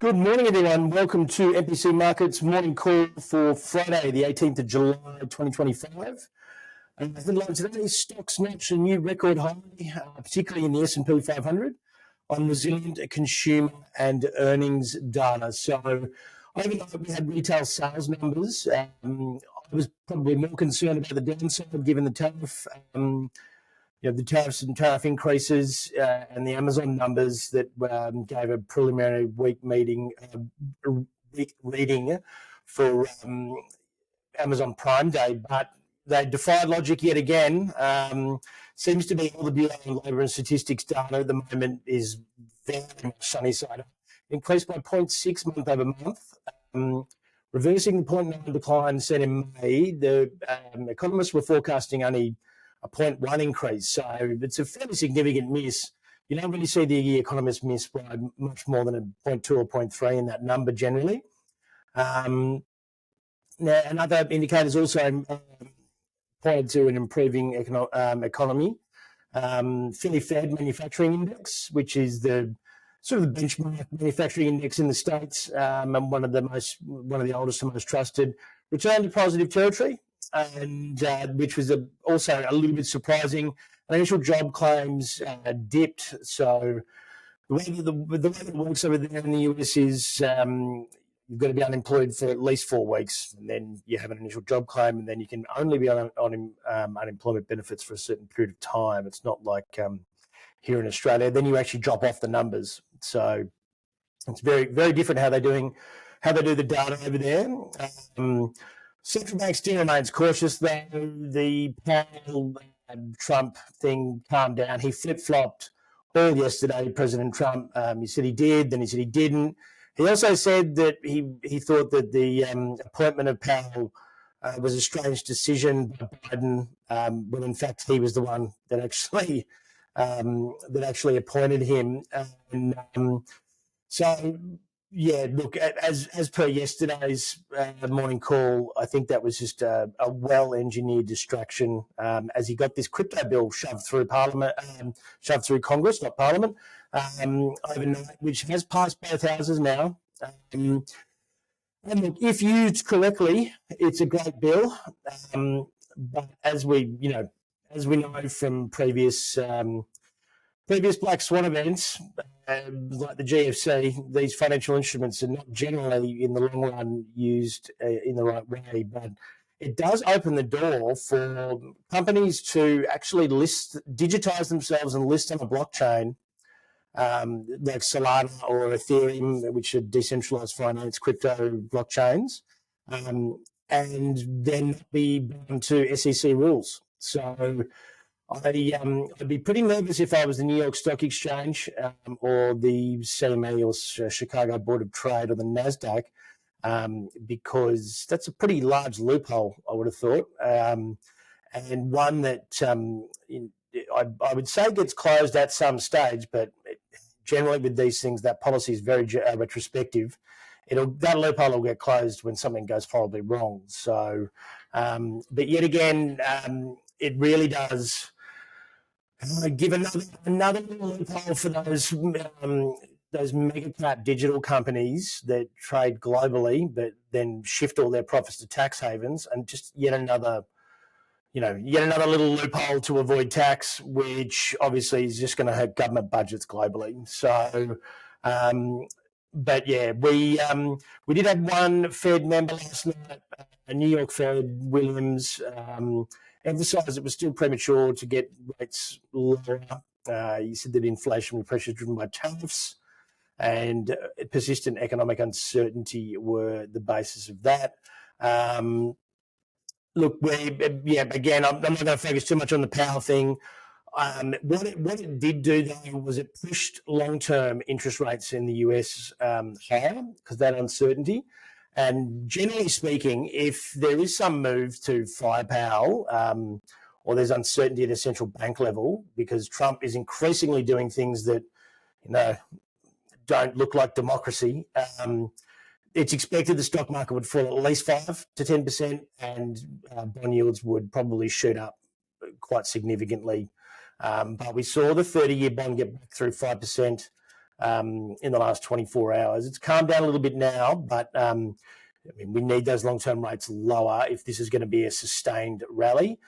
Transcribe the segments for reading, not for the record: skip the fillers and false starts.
Good morning, everyone. Welcome to MPC Markets morning call for Friday, the 18th of July, 2025. Headline today, stocks notch a new record high, particularly in the S&P 500, on resilient consumer and earnings data. So, overnight we had retail sales numbers. I was probably more concerned about the downside given the tariff. The tariffs and tariff increases and the Amazon numbers that gave a preliminary week reading for Amazon Prime Day, but they defied logic yet again. Seems to be all the Bureau of Labour and Statistics data at the moment is very much sunny side up. Increased by 0.6 month over month, reversing the 0.9 decline seen in May. The economists were forecasting only a 0.1 increase. So it's a fairly significant miss. You don't really see the economists miss by much more than a 0.2 or 0.3 in that number generally. Now, and other indicators also pointed to an improving economy. Philly Fed Manufacturing Index, which is the sort of the benchmark manufacturing index in the States, and one of the oldest and most trusted, returned to positive territory. And which was also a little bit surprising. Initial job claims dipped. So the way that it works over there in the US is you've got to be unemployed for at least 4 weeks, and then you have an initial job claim, and then you can only be on unemployment benefits for a certain period of time. It's not like here in Australia. Then you actually drop off the numbers. So it's very, very different how they do the data over there. Central bank still remains cautious, though. The Powell Trump thing calmed down. He flip-flopped all yesterday, President Trump. He said he did, then he said he didn't. He also said that he thought that the appointment of Powell was a strange decision by Biden, when in fact he was the one that actually appointed him. So. Yeah, look, as per yesterday's morning call, I think that was just a well-engineered distraction as he got this crypto bill shoved through Congress, not Parliament, overnight, which has passed both houses now. And look, if used correctly, it's a great bill. But as we know from previous black swan events, like the GFC, these financial instruments are not generally in the long run used in the right way, but it does open the door for companies to actually digitize themselves and list on a blockchain, like Solana or Ethereum, which are decentralized finance crypto blockchains, and then be bound to SEC rules. So I'd be pretty nervous if I was the New York Stock Exchange or the CME or Chicago Board of Trade or the NASDAQ, because that's a pretty large loophole, I would have thought, and one that I would say gets closed at some stage, but generally with these things, that policy is very retrospective. That loophole will get closed when something goes horribly wrong. So, but yet again, it really does give another little loophole for those mega cap digital companies that trade globally, but then shift all their profits to tax havens, and just yet another little loophole to avoid tax, which obviously is just going to hurt government budgets globally. So, but yeah, we did have one Fed member last night, a New York Fed, Williams, emphasised it was still premature to get rates lower. He said that inflationary pressures driven by tariffs and persistent economic uncertainty were the basis of that. Look, again, I'm not going to focus too much on the Powell thing. What it did do, though, was it pushed long-term interest rates in the US higher because that uncertainty. And generally speaking, if there is some move to fire Powell, or there's uncertainty at a central bank level, because Trump is increasingly doing things that, don't look like democracy, it's expected the stock market would fall at least 5 to 10%, and bond yields would probably shoot up quite significantly. But we saw the 30-year bond get back through 5%. in the last 24 hours. It's calmed down a little bit now, but we need those long-term rates lower if this is going to be a sustained rally.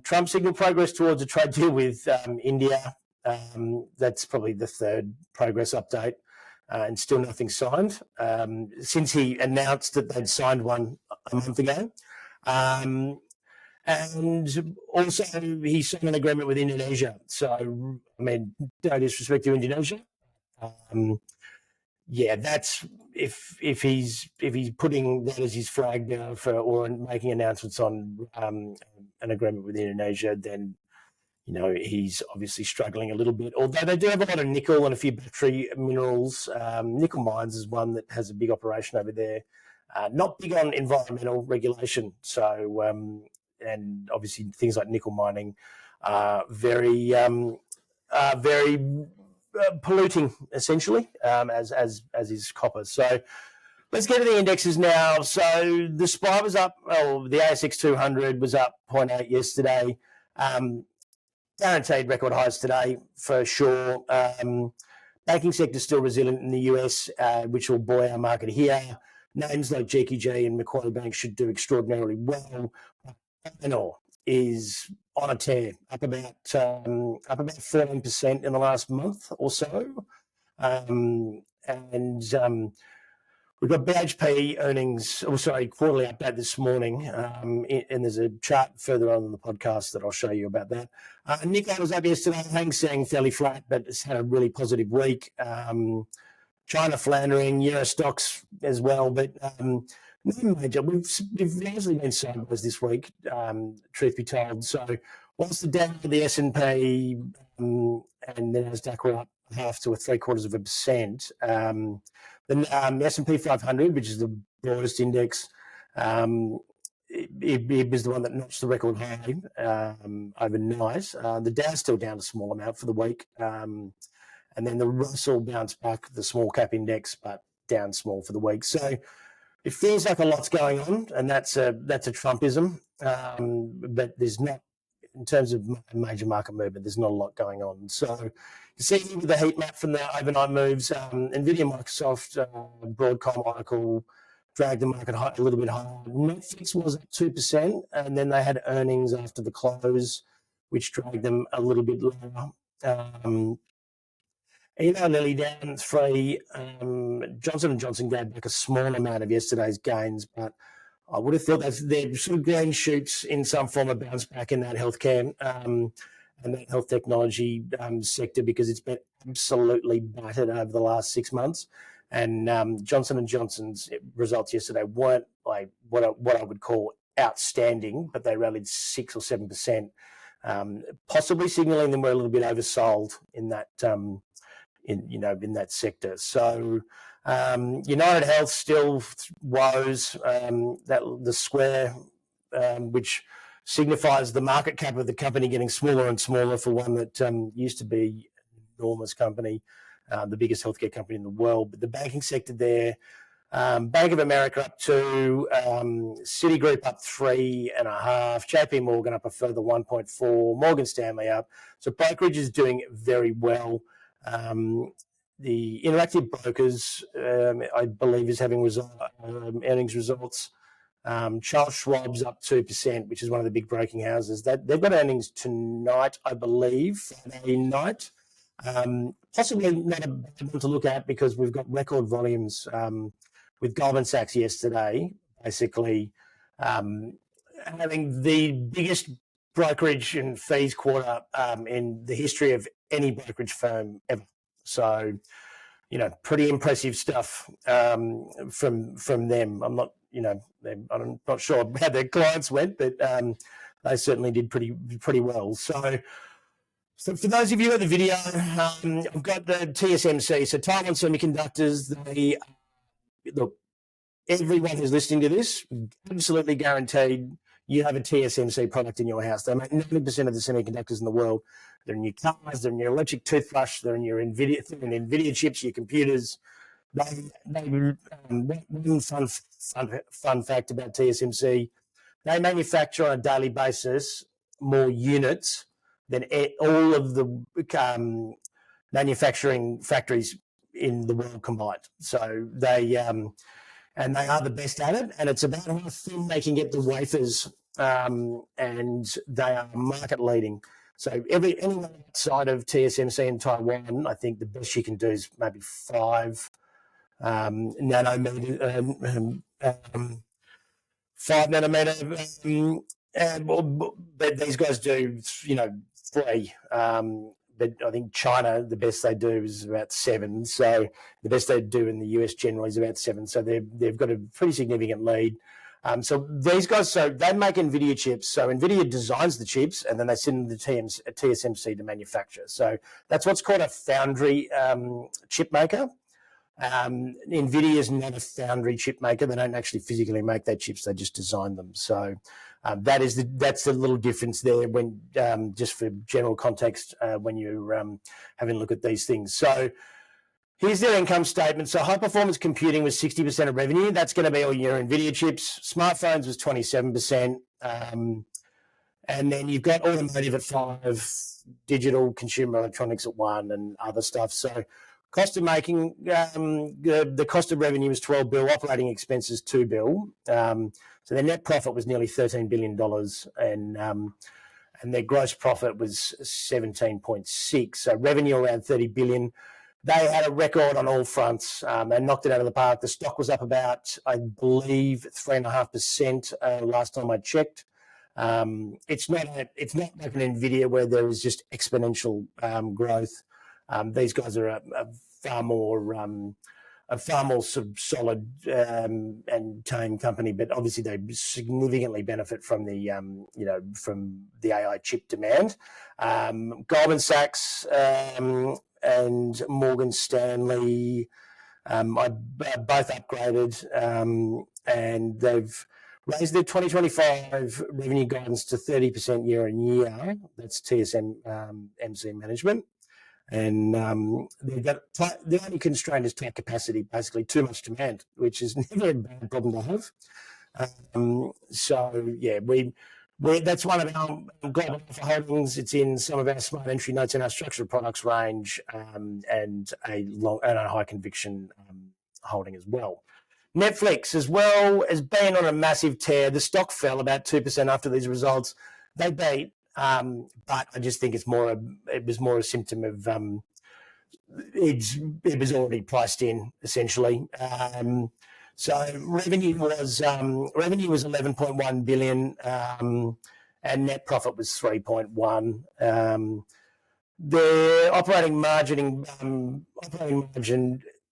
Trump signaled progress towards a trade deal with India. That's probably the third progress update, and still nothing signed since he announced that they'd signed one a month ago. And also he signed an agreement with Indonesia. So, no disrespect to Indonesia. That's if he's putting that as his flag down or making announcements on an agreement with Indonesia, then he's obviously struggling a little bit. Although they do have a lot of nickel and a few battery minerals. Nickel Mines is one that has a big operation over there. Not big on environmental regulation, so and obviously things like nickel mining are very polluting, essentially, as is copper. So let's get to the indexes now. So the SPI was up. The ASX 200 was up 0.8 yesterday. Guaranteed record highs today for sure. Banking sector still resilient in the US, which will buoy our market here. Names like GQG and Macquarie Bank should do extraordinarily well. Panel is on a tear, up about 14% in the last month or so, and we've got BHP earnings. Quarterly update this morning, and there's a chart further on in the podcast that I'll show you about that. Nickel was up yesterday. Hang Seng fairly flat, but it's had a really positive week. China floundering, Euro stocks as well, but nothing major. We've largely been sideways this week, truth be told. So whilst the Dow, the S&P, and the Nasdaq were up 0.5 to 0.75%, the S&P 500, which is the broadest index, it was the one that notched the record high overnight. The Dow's still down a small amount for the week, and then the Russell bounced back, the small cap index, but down small for the week. So it feels like a lot's going on, and that's a Trumpism. But there's not, in terms of major market movement, there's not a lot going on. So you see with the heat map from the overnight moves, NVIDIA, Microsoft, Broadcom, Oracle dragged the market a little bit higher. Netflix was at 2%, and then they had earnings after the close, which dragged them a little bit lower. Lilly down 3. Johnson & Johnson gave back a small amount of yesterday's gains, but I would have thought that there's some green shoots in some form of bounce back in that healthcare and that health technology sector, because it's been absolutely battered over the last 6 months. And Johnson & Johnson's results yesterday weren't like what I would call outstanding, but they rallied 6 or 7%, possibly signalling them we're a little bit oversold in that in that sector. So United Health still woes, that the square, which signifies the market cap of the company getting smaller and smaller for one that used to be an enormous company, the biggest healthcare company in the world. But the banking sector there, Bank of America up 2, Citigroup up 3.5, JP Morgan up a further 1.4, Morgan Stanley up. So brokerage is doing very well. The Interactive Brokers, I believe, is having earnings results. Charles Schwab's up 2%, which is one of the big broking houses. They've got earnings tonight, I believe, Friday night. Possibly not a bad one to look at, because we've got record volumes with Goldman Sachs yesterday, basically having the biggest brokerage and fees quarter in the history of any brokerage firm ever. So, pretty impressive stuff from them. I'm not sure how their clients went, but they certainly did pretty well. So for those of you at the video, I've got the TSMC, so Taiwan Semiconductors. Look, everyone who's listening to this, absolutely guaranteed you have a TSMC product in your house. They make 90% of the semiconductors in the world. They're in your cars, they're in your electric toothbrush, they're in your NVIDIA chips, your computers. One fun fact about TSMC, they manufacture on a daily basis more units than all of the manufacturing factories in the world combined. So they and they are the best at it, and it's about how thin they can get the wafers, and they are market leading. So anyone outside of TSMC in Taiwan, I think the best you can do is maybe 5 nanometer, 5 nanometer. But these guys do, 3. But I think China, the best they do is about 7. So the best they do in the US generally is about 7. So they've got a pretty significant lead. So these guys, so they make NVIDIA chips. So NVIDIA designs the chips, and then they send them to TSMC to manufacture. So that's what's called a foundry chip maker. NVIDIA is not a foundry chip maker. They don't actually physically make their chips. They just design them. So that's the little difference there when just for general context when you're having a look at these things. So here's their income statement. So high performance computing was 60% of revenue. That's going to be all your NVIDIA chips. Smartphones was 27%. And then you've got automotive at 5%, digital consumer electronics at 1%, and other stuff. So cost of making, the cost of revenue was $12 billion, operating expenses $2 billion. So their net profit was nearly $13 billion, and their gross profit was 17.6. So revenue around $30 billion. They had a record on all fronts. They knocked it out of the park. The stock was up about, I believe, 3.5% last time I checked. It's not like an NVIDIA where there is just exponential growth. These guys are a far more sort of solid and tame company, but obviously they significantly benefit from the from the AI chip demand. Goldman Sachs and Morgan Stanley both upgraded, and they've raised their 2025 revenue guidance to 30% year on year. That's TSMC management. And they've got the only constraint is tight capacity, basically too much demand, which is never a bad problem to have. So yeah, that's one of our global alpha holdings. It's in some of our smart entry notes in our structured products range, and a high conviction holding as well. Netflix as well has been on a massive tear. The stock fell about 2% after these results. They beat. But I just think it was more a symptom of it was already priced in essentially. So revenue was 11.1 billion, and net profit was 3.1. The operating margin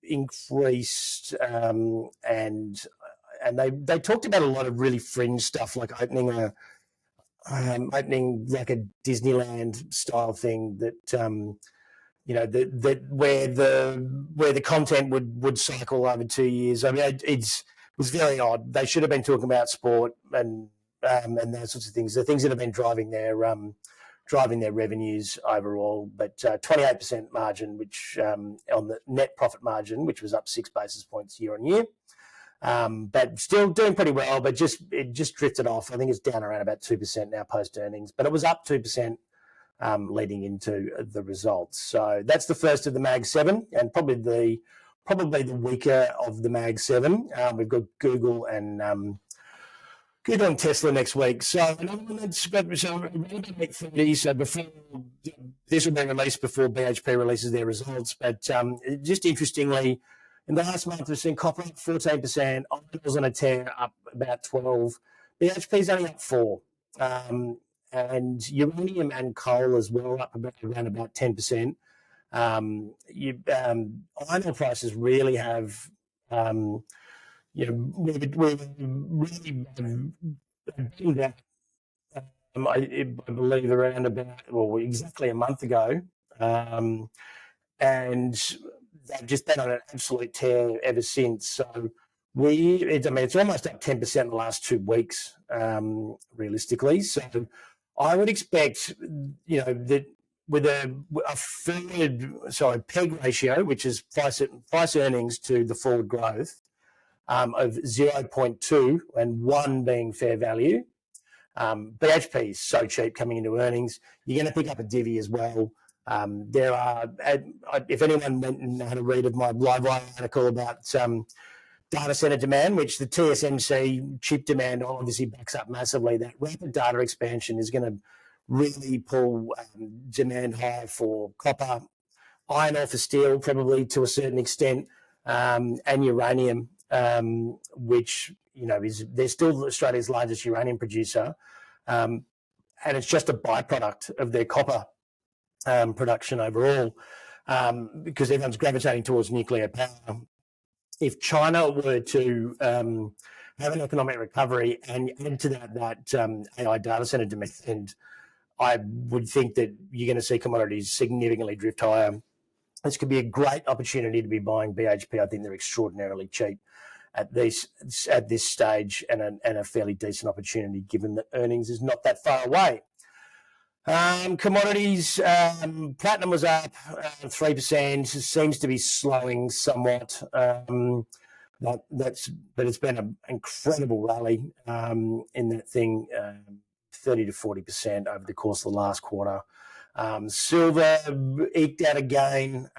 increased, and they talked about a lot of really fringe stuff like opening like a Disneyland style thing that that where the content would cycle over 2 years. I mean, it was very odd. They should have been talking about sport and those sorts of things. The things that have been driving their revenues overall. But 28% margin, which on the net profit margin, which was up 6 basis points year on year. But still doing pretty well, but it just drifted off. I think it's down around about 2% now post earnings, but it was up 2% leading into the results. So that's the first of the Mag 7, and probably the weaker of the Mag 7. We've got Google and Tesla next week. So another one that's around about 8:30. So before this will be released before BHP releases their results, but just interestingly, in the last month, we've seen copper up 14%, iron ore's on a tear up about 12%, BHP's only up 4%, and uranium and coal as well up around about 10%. Iron ore prices really have, we've really been that, I believe around about, exactly a month ago, and they've just been on an absolute tear ever since. So it's almost up 10% in the last 2 weeks, realistically. So I would expect, that with a PEG ratio, which is price earnings to the forward growth, of 0.2 and 1 being fair value. BHP is so cheap coming into earnings. You're going to pick up a divvy as well. There are, if anyone went and had a read of my Livewire article about data center demand, which the TSMC chip demand obviously backs up massively, that rapid data expansion is going to really pull demand high for copper, iron ore for steel, probably to a certain extent, and uranium, which they're still Australia's largest uranium producer, and it's just a byproduct of their copper production overall, because everyone's gravitating towards nuclear power. If China were to have an economic recovery and add to that AI data center demand, I would think that you're going to see commodities significantly drift higher. This could be a great opportunity to be buying BHP. I think they're extraordinarily cheap at this stage, and a fairly decent opportunity given that earnings is not that far away. Commodities, platinum was up 3%. It seems to be slowing somewhat. But it's been an incredible rally in that thing, 30 to 40% over the course of the last quarter. Silver eked out a gain.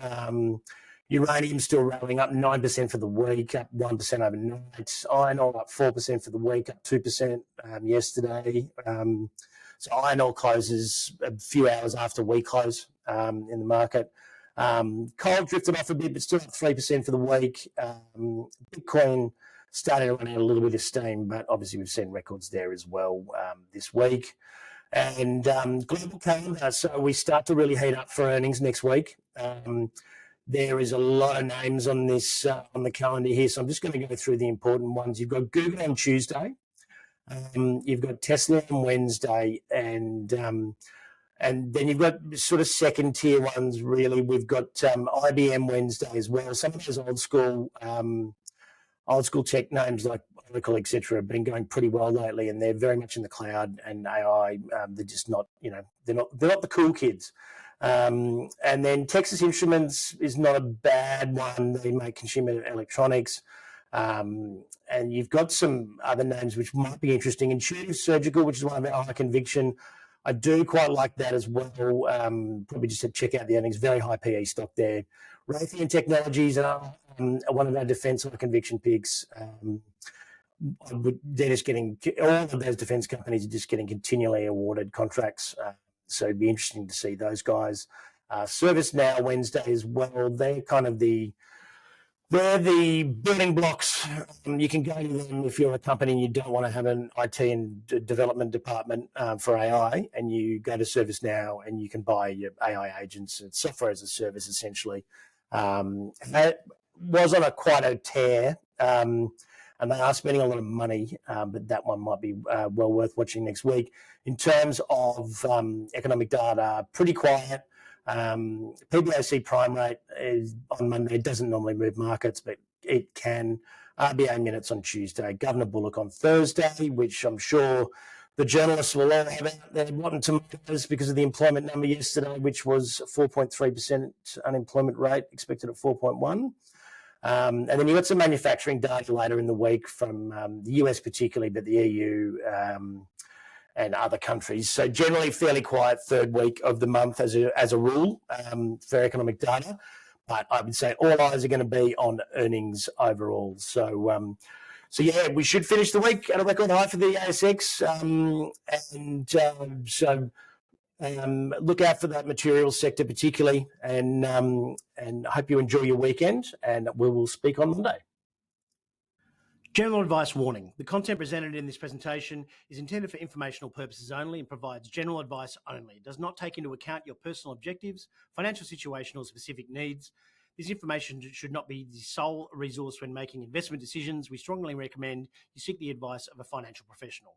Uranium still rallying, up 9% for the week, up 1% overnight. Iron ore up 4% for the week, up 2% yesterday. So iron ore closes a few hours after we close in the market. Coal drifted off a bit, but still up 3% for the week. Bitcoin starting to run out a little bit of steam, but obviously we've seen records there as well this week. And global calendar, so we start to really heat up for earnings next week. There is a lot of names on this on the calendar here, so I'm just going to go through the important ones. You've got Google on Tuesday. You've got Tesla on Wednesday, and then you've got sort of second tier ones. Really, we've got IBM Wednesday as well. Some of those old school tech names like Oracle, etc., have been going pretty well lately, and they're very much in the cloud and AI. They're just not, they're not the cool kids. And then Texas Instruments is not a bad one. They make consumer electronics. And you've got some other names which might be interesting. Intuitive Surgical, which is one of our high conviction. I do quite like that as well. Probably just to check out the earnings. Very high PE stock there. Raytheon Technologies are one of our defence high conviction picks. They're just getting, all of those defence companies are just getting continually awarded contracts. So it'd be interesting to see those guys. ServiceNow Wednesday as well. They're kind of they're the building blocks. You can go to them if you're a company and you don't want to have an IT and development department for AI, and you go to ServiceNow and you can buy your AI agents and software as a service, essentially. That was on quite a tear, and they are spending a lot of money, but that one might be well worth watching next week. In terms of economic data, pretty quiet. PBOC prime rate is on Monday. It doesn't normally move markets, but it can. RBA minutes on Tuesday. Governor Bullock on Thursday, which I'm sure the journalists will all have out there wanting tomatoes because of the employment number yesterday, which was 4.3% unemployment rate, expected at 4.1%. And then you've got some manufacturing data later in the week from the US particularly, but the EU and other countries. So generally fairly quiet third week of the month as a rule for economic data. But I would say all eyes are going to be on earnings overall. So yeah, we should finish the week at a record high for the ASX. Look out for that materials sector particularly, and I hope you enjoy your weekend, and we will speak on Monday. General advice warning. The content presented in this presentation is intended for informational purposes only and provides general advice only. It does not take into account your personal objectives, financial situation, or specific needs. This information should not be the sole resource when making investment decisions. We strongly recommend you seek the advice of a financial professional.